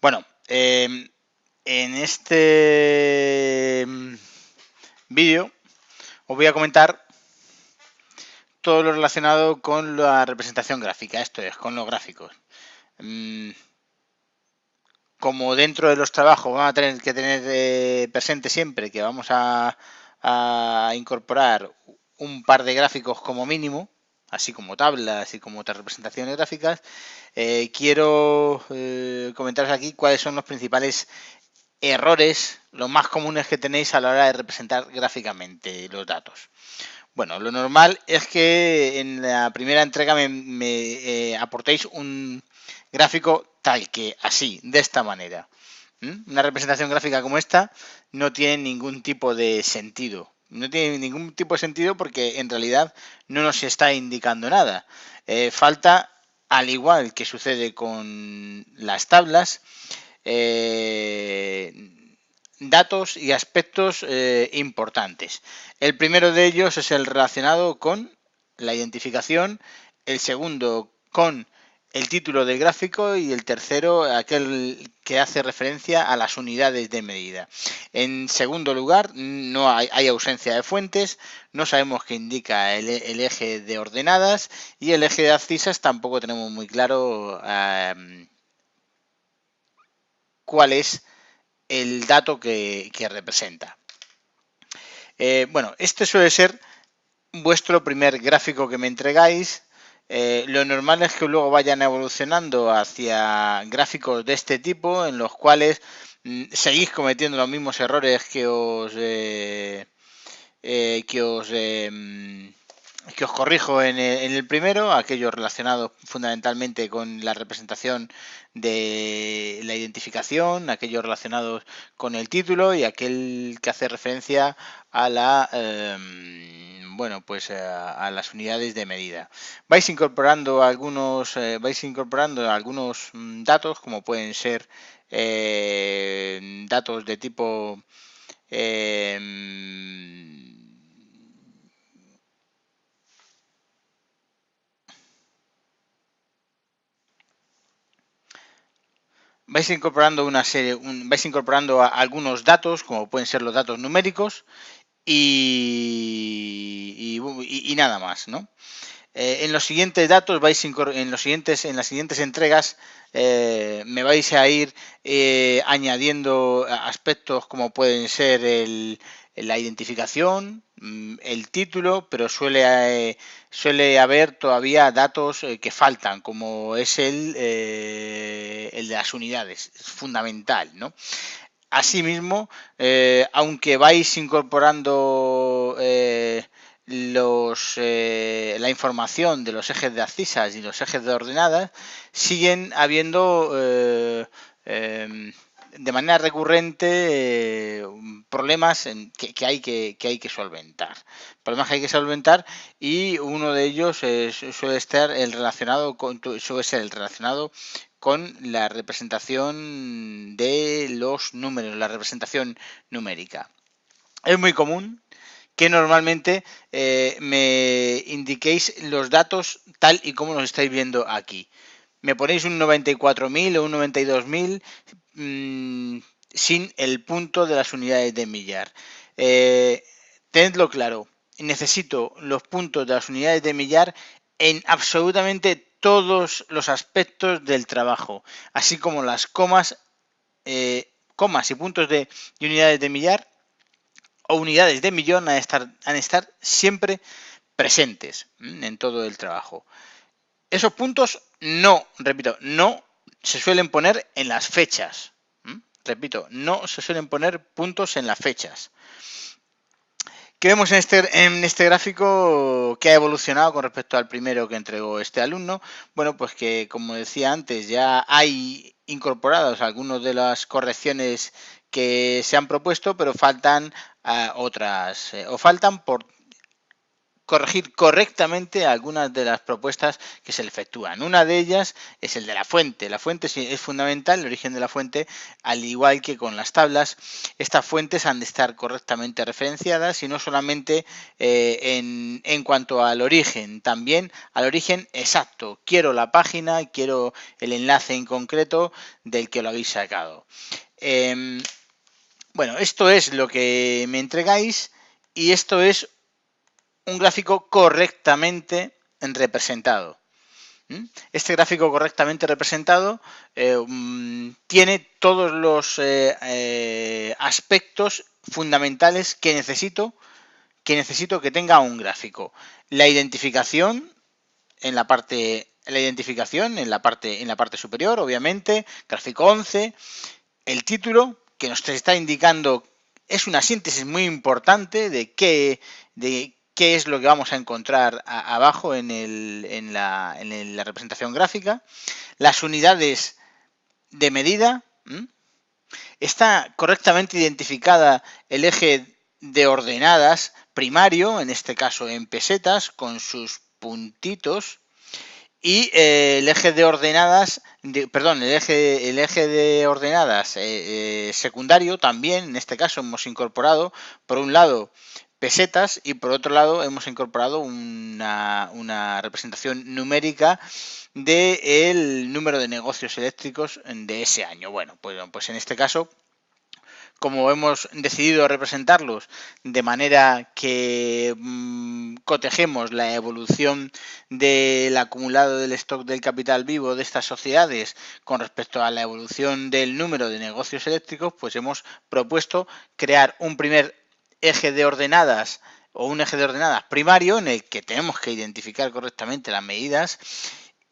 Bueno, en este vídeo os voy a comentar todo lo relacionado con la representación gráfica, esto es, con los gráficos. Como dentro de los trabajos van a tener que tener presente siempre que vamos a incorporar un par de gráficos como mínimo, así como tablas y como otras representaciones gráficas, quiero comentaros aquí cuáles son los principales errores, los más comunes que tenéis a la hora de representar gráficamente los datos. Bueno, lo normal es que en la primera entrega me aportéis un gráfico tal que, así, de esta manera. Una representación gráfica como esta no tiene ningún tipo de sentido. No tiene ningún tipo de sentido porque en realidad no nos está indicando nada. Falta, al igual que sucede con las tablas, eh, datos y aspectos importantes. El primero de ellos es el relacionado con la identificación, el segundo con el título del gráfico y el tercero aquel que hace referencia a las unidades de medida. En segundo lugar, no hay ausencia de fuentes, no sabemos qué indica el eje de ordenadas y el eje de abscisas tampoco tenemos muy claro cuál es el dato que representa. Bueno, este suele ser vuestro primer gráfico que me entregáis. Lo normal es que luego vayan evolucionando hacia gráficos de este tipo en los cuales seguís cometiendo los mismos errores que os corrijo en el primero, aquellos relacionados fundamentalmente con la representación de la identificación, aquellos relacionados con el título y aquel que hace referencia a la bueno, pues a las unidades de medida. Vais incorporando algunos datos como pueden ser datos de tipo eh, vais incorporando algunos datos, como pueden ser los datos numéricos, y nada más, ¿no? En los siguientes datos en las siguientes entregas me vais a ir añadiendo aspectos como pueden ser la identificación, el título, pero suele haber todavía datos que faltan, como es el de las unidades, es fundamental, ¿no? Asimismo, aunque vais incorporando la información de los ejes de abscisas y los ejes de ordenadas, siguen habiendo de manera recurrente problemas que hay que solventar. Problemas que hay que solventar y uno de ellos suele ser el relacionado con la representación de los números, la representación numérica. Es muy común que normalmente me indiquéis los datos tal y como los estáis viendo aquí. Me ponéis un 94.000 o un 92.000 sin el punto de las unidades de millar. Tenedlo claro, necesito los puntos de las unidades de millar en absolutamente todos los aspectos del trabajo, así como las comas y puntos de unidades de millar o unidades de millón han estar siempre presentes en todo el trabajo. Esos puntos no, repito, no se suelen poner en las fechas. Repito, no se suelen poner puntos en las fechas. ¿Qué vemos en este gráfico que ha evolucionado con respecto al primero que entregó este alumno? Bueno, pues que como decía antes, ya hay incorporados algunas de las correcciones que se han propuesto, pero faltan otras, o faltan por corregir correctamente algunas de las propuestas que se le efectúan. Una de ellas es el de la fuente. La fuente es fundamental, el origen de la fuente, al igual que con las tablas. Estas fuentes han de estar correctamente referenciadas y no solamente en cuanto al origen, también al origen exacto. Quiero la página, quiero el enlace en concreto del que lo habéis sacado. Bueno, esto es lo que me entregáis y esto es un gráfico correctamente representado. Este gráfico correctamente representado tiene todos los aspectos fundamentales que necesito que tenga un gráfico. La identificación en la parte superior, obviamente, gráfico 11, el título que nos está indicando es una síntesis muy importante de qué es lo que vamos a encontrar abajo en la representación gráfica. Las unidades de medida. Está correctamente identificada el eje de ordenadas primario, en este caso en pesetas, con sus puntitos. Y el eje de ordenadas, el eje de ordenadas secundario también, en este caso hemos incorporado, por un lado, pesetas y por otro lado hemos incorporado una representación numérica del número de negocios eléctricos de ese año. Bueno, pues en este caso, como hemos decidido representarlos de manera que cotejemos la evolución del acumulado del stock del capital vivo de estas sociedades con respecto a la evolución del número de negocios eléctricos, pues hemos propuesto crear un primer eje de ordenadas o un eje de ordenadas primario en el que tenemos que identificar correctamente las medidas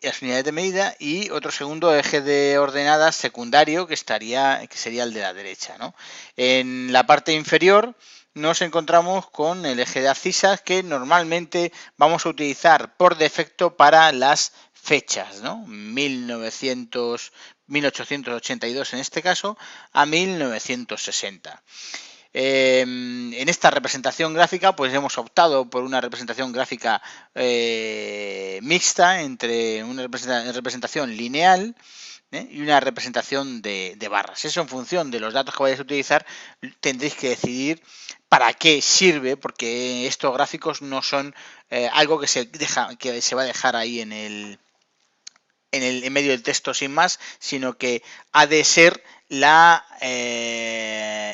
y las unidades de medida, y otro segundo eje de ordenadas secundario que sería el de la derecha, ¿no? En la parte inferior nos encontramos con el eje de abscisas que normalmente vamos a utilizar por defecto para las fechas, ¿no? 1882 en este caso a 1960. En esta representación gráfica pues hemos optado por una representación gráfica mixta entre una representación lineal y una representación de barras. Eso, en función de los datos que vayáis a utilizar, tendréis que decidir para qué sirve, porque estos gráficos no son algo que se va a dejar ahí en medio del texto sin más, sino que ha de ser la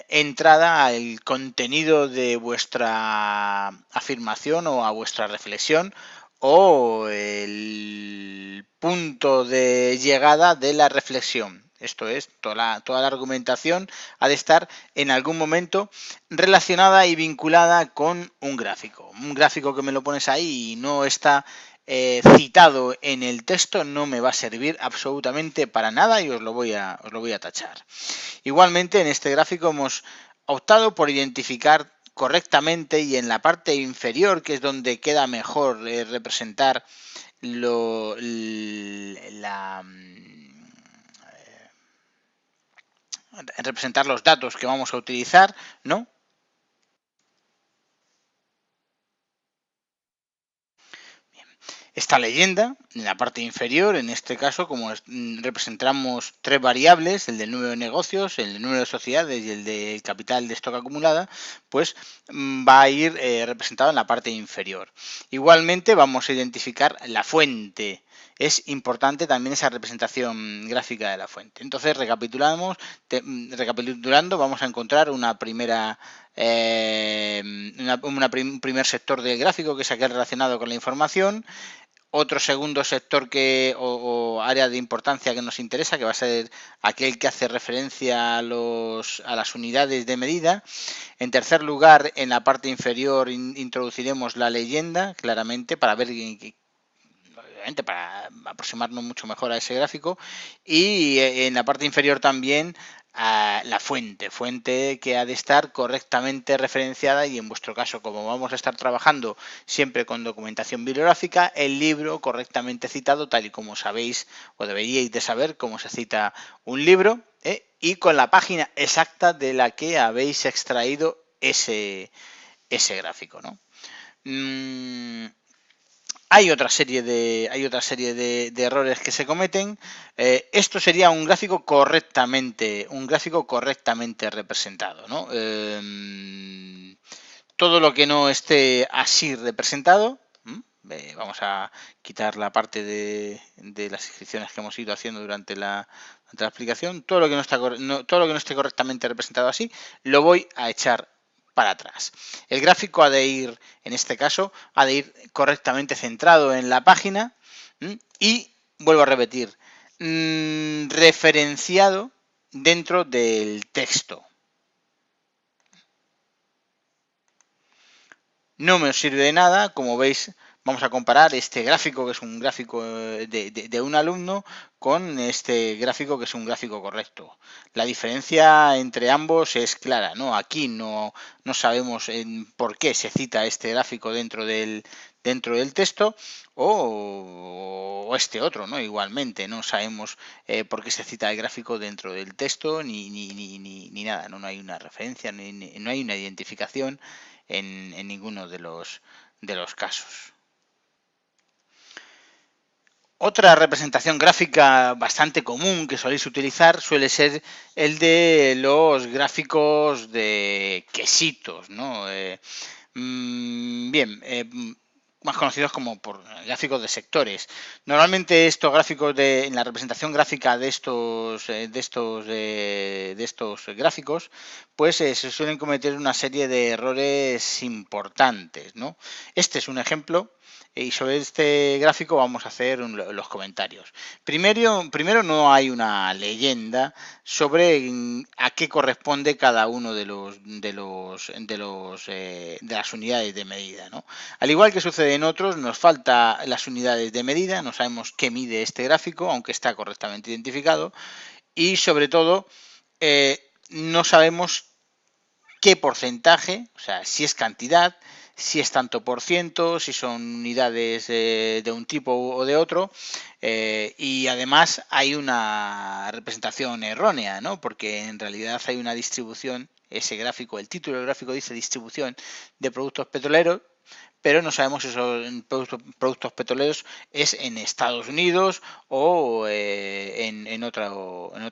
entrada al contenido de vuestra afirmación o a vuestra reflexión, o el punto de llegada de la reflexión. Esto es, toda la argumentación ha de estar en algún momento relacionada y vinculada con un gráfico. Un gráfico que me lo pones ahí y no está citado en el texto no me va a servir absolutamente para nada y os lo voy a tachar. Igualmente, en este gráfico hemos optado por identificar correctamente, y en la parte inferior, que es donde queda mejor representar representar los datos que vamos a utilizar, ¿no? Esta leyenda, en la parte inferior, en este caso, como representamos tres variables, el del número de negocios, el del número de sociedades y el del capital de stock acumulada, pues va a ir representado en la parte inferior. Igualmente vamos a identificar la fuente. Es importante también esa representación gráfica de la fuente. Entonces, recapitulando, vamos a encontrar un primer sector del gráfico, que es aquel relacionado con la información. Otro segundo sector o área de importancia que nos interesa, que va a ser aquel que hace referencia a las unidades de medida. En tercer lugar, en la parte inferior introduciremos la leyenda, claramente, para ver, obviamente, para aproximarnos mucho mejor a ese gráfico. Y en la parte inferior también a la fuente que ha de estar correctamente referenciada, y en vuestro caso, como vamos a estar trabajando siempre con documentación bibliográfica, el libro correctamente citado, tal y como sabéis o deberíais de saber cómo se cita un libro, y con la página exacta de la que habéis extraído ese gráfico, ¿no? Hay otra serie de errores que se cometen. Esto sería un gráfico correctamente representado, ¿no? Todo lo que no esté así representado, vamos a quitar la parte de las inscripciones que hemos ido haciendo durante la explicación. Todo lo que todo lo que no esté correctamente representado así, lo voy a echar para atrás. El gráfico ha de ir, en este caso, ha de ir correctamente centrado en la página y, vuelvo a repetir, referenciado dentro del texto. No me sirve de nada, como veis, vamos a comparar este gráfico, que es un gráfico de un alumno, con este gráfico, que es un gráfico correcto. La diferencia entre ambos es clara, ¿no? Aquí no sabemos por qué se cita este gráfico dentro del texto, o este otro, ¿no? Igualmente, no sabemos por qué se cita el gráfico dentro del texto, ni nada, ¿no? No hay una referencia, no hay una identificación en ninguno de los casos. Otra representación gráfica bastante común que soléis utilizar suele ser el de los gráficos de quesitos, ¿no? Más conocidos como por gráficos de sectores. Normalmente estos gráficos en la representación gráfica de estos gráficos, pues se suelen cometer una serie de errores importantes, ¿no? Este es un ejemplo. Y sobre este gráfico vamos a hacer los comentarios. Primero no hay una leyenda sobre a qué corresponde cada uno de las unidades de medida, ¿no? Al igual que sucede en otros, nos falta las unidades de medida, no sabemos qué mide este gráfico, aunque está correctamente identificado, y sobre todo no sabemos qué porcentaje, o sea, si es cantidad, si es tanto por ciento, si son unidades de un tipo o de otro, y además hay una representación errónea, ¿no? Porque en realidad hay una distribución, ese gráfico, el título del gráfico dice distribución de productos petroleros, pero no sabemos si esos productos petroleros es en Estados Unidos o en otra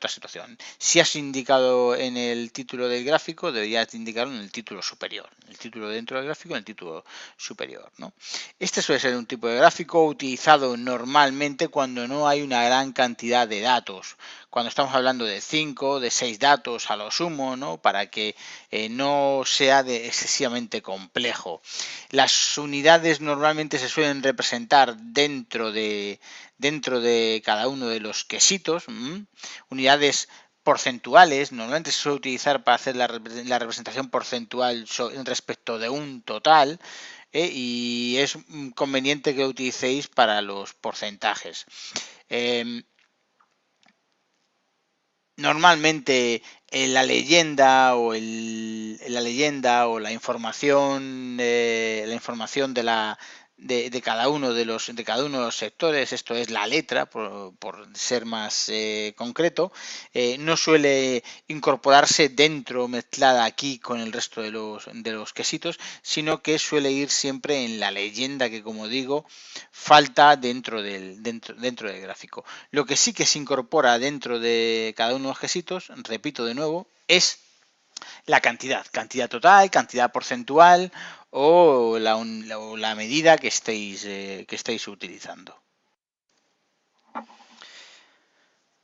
situación. Si has indicado en el título del gráfico, deberías indicarlo en el título superior. El título dentro del gráfico en el título superior, ¿no? Este suele ser un tipo de gráfico utilizado normalmente cuando no hay una gran cantidad de datos. Cuando estamos hablando de 5, de 6 datos a lo sumo, ¿no? Para que no sea excesivamente complejo. Las unidades normalmente se suelen representar dentro de cada uno de los quesitos, unidades porcentuales, normalmente se suele utilizar para hacer la representación porcentual respecto de un total, y es conveniente que lo utilicéis para los porcentajes. Normalmente la leyenda o la información de cada uno de los sectores, esto es la letra, por ser más concreto, no suele incorporarse dentro, mezclada aquí con el resto de los quesitos, sino que suele ir siempre en la leyenda que, como digo, falta dentro del gráfico. Lo que sí que se incorpora dentro de cada uno de los quesitos, repito de nuevo, es la cantidad total, cantidad porcentual o la medida que estéis utilizando.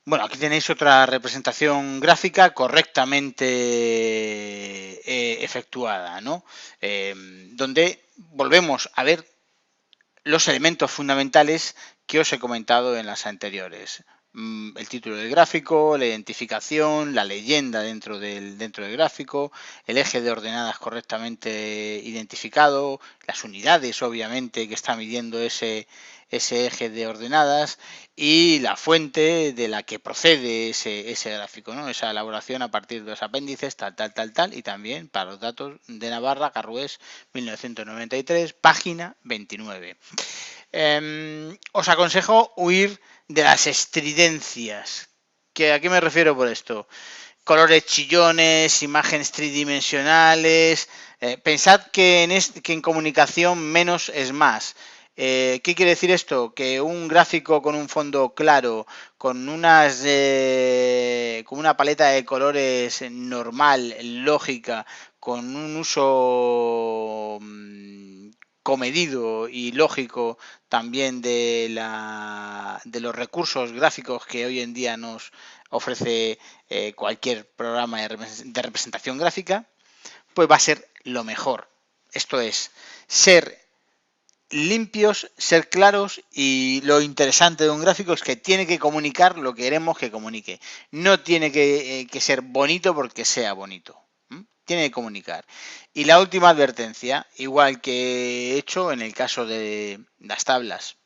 Bueno, aquí tenéis otra representación gráfica correctamente efectuada, ¿no? Donde volvemos a ver los elementos fundamentales que os he comentado en las anteriores. El título del gráfico, la identificación, la leyenda dentro del gráfico, el eje de ordenadas correctamente identificado, las unidades obviamente que está midiendo ese eje de ordenadas y la fuente de la que procede ese gráfico, ¿no? Esa elaboración a partir de los apéndices, tal, y también para los datos de Navarra, Carrués, 1993, página 29. Os aconsejo huir de las estridencias. ¿A qué me refiero por esto? colores chillones, imágenes tridimensionales. Pensad que en comunicación menos es más. ¿Qué quiere decir esto? Que un gráfico con un fondo claro, con con una paleta de colores normal, lógica, con un uso comedido y lógico también de los recursos gráficos que hoy en día nos ofrece cualquier programa de representación gráfica, pues va a ser lo mejor. Esto es, ser limpios, ser claros, y lo interesante de un gráfico es que tiene que comunicar lo que queremos que comunique. No tiene que ser bonito porque sea bonito. Tiene que comunicar. Y la última advertencia, igual que he hecho en el caso de las tablas.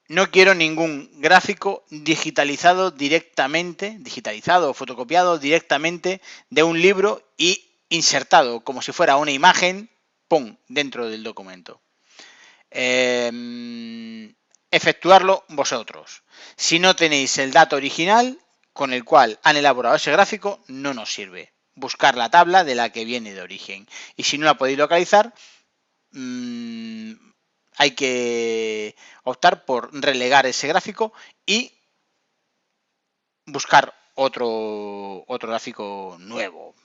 No quiero ningún gráfico digitalizado o fotocopiado directamente de un libro y insertado como si fuera una imagen, ¡pum!, dentro del documento. Efectuarlo vosotros. Si no tenéis el dato original con el cual han elaborado ese gráfico, no nos sirve. Buscar la tabla de la que viene de origen. Y si no la podéis localizar, hay que optar por relegar ese gráfico y buscar otro gráfico nuevo.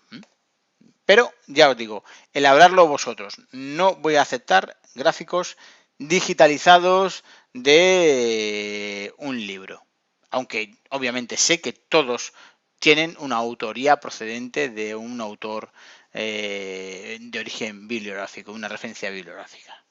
Pero ya os digo, elaborarlo vosotros. No voy a aceptar gráficos digitalizados de un libro. Aunque obviamente sé que todos tienen una autoría procedente de un autor de origen bibliográfico, una referencia bibliográfica.